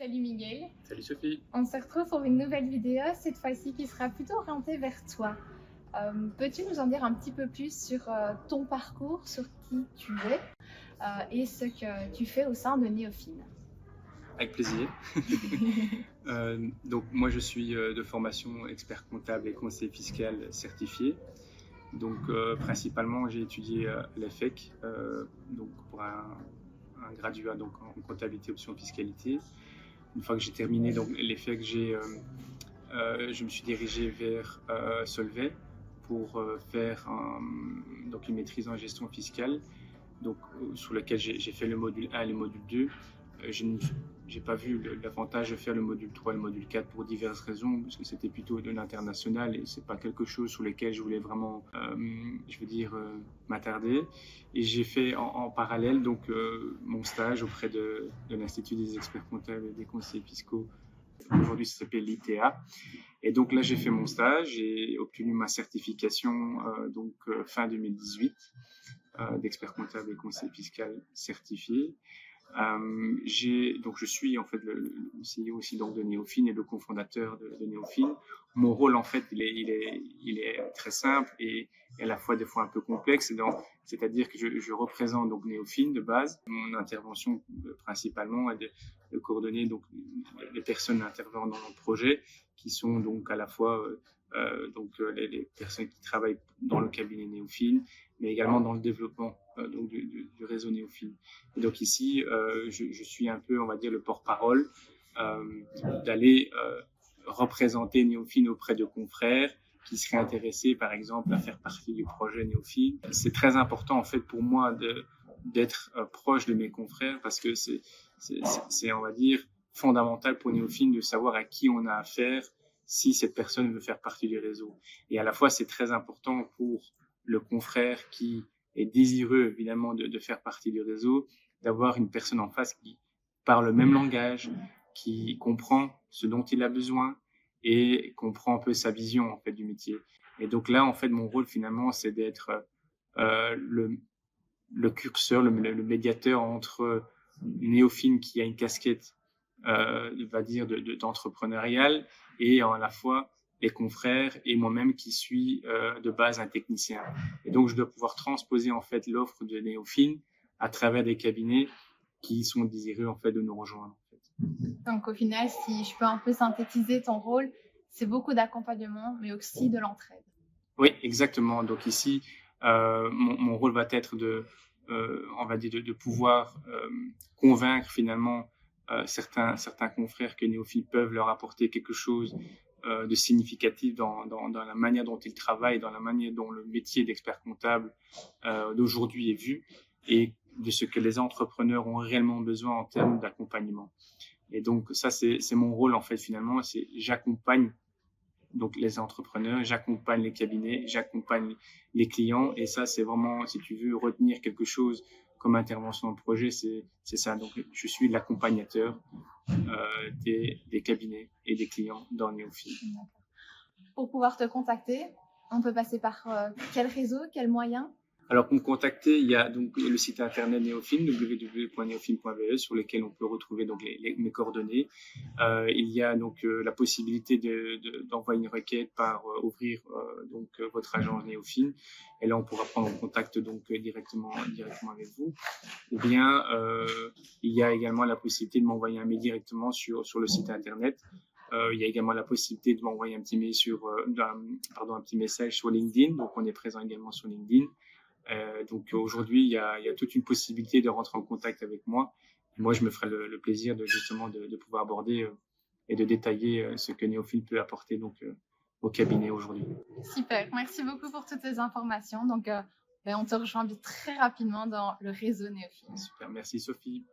Salut Miguel, Salut Sophie. on se retrouve pour une nouvelle vidéo, cette fois-ci qui sera plutôt orientée vers toi. Peux-tu nous en dire un petit peu plus sur ton parcours, sur qui tu es et ce que tu fais au sein de Néophine? Avec plaisir. Donc moi je suis de formation expert comptable et conseiller fiscal certifié. Donc principalement j'ai étudié l'EFEC, donc pour un graduat donc en comptabilité option fiscalité. Une fois que j'ai terminé donc l'EFEC, je me suis dirigé vers Solvay pour faire donc une maîtrise en gestion fiscale, donc sur lequel j'ai fait le module 1 et le module 2. Je n'ai pas vu l'avantage de faire le module 3 et le module 4 pour diverses raisons, parce que c'était plutôt de l'international et c'est pas quelque chose sur lequel je voulais vraiment, m'attarder. Et j'ai fait en parallèle donc mon stage auprès de l'Institut des experts comptables et des conseillers fiscaux. Aujourd'hui, ça s'appelle l'ITA. Et donc là, j'ai fait mon stage, j'ai obtenu ma certification fin 2018 d'expert comptable et conseiller fiscal certifié. Donc je suis en fait le CEO aussi donc de Néophine et le cofondateur de Néophine. Mon rôle en fait il est très simple et à la fois des fois un peu complexe. C'est-à-dire que je représente donc Néophine de base. Mon intervention principalement est de coordonner donc les personnes intervenant dans le projet, qui sont donc à la fois les personnes qui travaillent dans le cabinet Néophine, mais également dans le développement du réseau Néophine. Et donc ici, je suis un peu, on va dire, le porte-parole d'aller représenter Néophine auprès de confrères qui seraient intéressés, par exemple, à faire partie du projet Néophine. C'est très important, en fait, pour moi d'être proche de mes confrères parce que c'est, on va dire, fondamental pour Néophine de savoir à qui on a affaire si cette personne veut faire partie du réseau. Et à la fois, c'est très important pour le confrère qui est désireux, évidemment, de faire partie du réseau, d'avoir une personne en face qui parle le même langage, qui comprend ce dont il a besoin et comprend un peu sa vision, en fait, du métier. Et donc là, en fait, mon rôle, finalement, c'est d'être le curseur, le médiateur entre une néophine qui a une casquette, on va dire, d'entrepreneurial et à la fois les confrères et moi-même qui suis de base un technicien. Et donc, je dois pouvoir transposer en fait l'offre de Néophine à travers des cabinets qui sont désireux en fait de nous rejoindre. En fait. Donc au final, si je peux un peu synthétiser ton rôle, c'est beaucoup d'accompagnement, mais aussi de l'entraide. Oui, exactement. Donc ici, mon rôle va être on va dire de pouvoir convaincre finalement certains confrères que Néophile peuvent leur apporter quelque chose de significatif dans la manière dont ils travaillent, dans la manière dont le métier d'expert comptable d'aujourd'hui est vu et de ce que les entrepreneurs ont réellement besoin en termes d'accompagnement. Et donc ça, c'est mon rôle en fait finalement, c'est j'accompagne donc les entrepreneurs, j'accompagne les cabinets, j'accompagne les clients et ça c'est vraiment, si tu veux retenir quelque chose comme intervention dans le projet, c'est ça. Donc je suis l'accompagnateur des cabinets et des clients dans Néophine. Pour pouvoir te contacter, on peut passer par quel réseau, quel moyen? Alors, pour me contacter, il y a donc le site internet Néophine, www.neophine.be, sur lequel on peut retrouver donc mes coordonnées. Il y a donc la possibilité d'envoyer une requête par ouvrir votre agence Néophine, et là on pourra prendre contact donc directement avec vous. Ou bien il y a également la possibilité de m'envoyer un mail directement sur le site internet. Il y a également la possibilité de m'envoyer un petit mail un petit message sur LinkedIn. Donc on est présent également sur LinkedIn. Donc aujourd'hui, il y a toute une possibilité de rentrer en contact avec moi. Et moi, je me ferai le plaisir de pouvoir aborder et de détailler ce que Néophile peut apporter donc au cabinet aujourd'hui. Super, merci beaucoup pour toutes ces informations. Donc, on te rejoint très rapidement dans le réseau Néophile. Super, merci Sophie.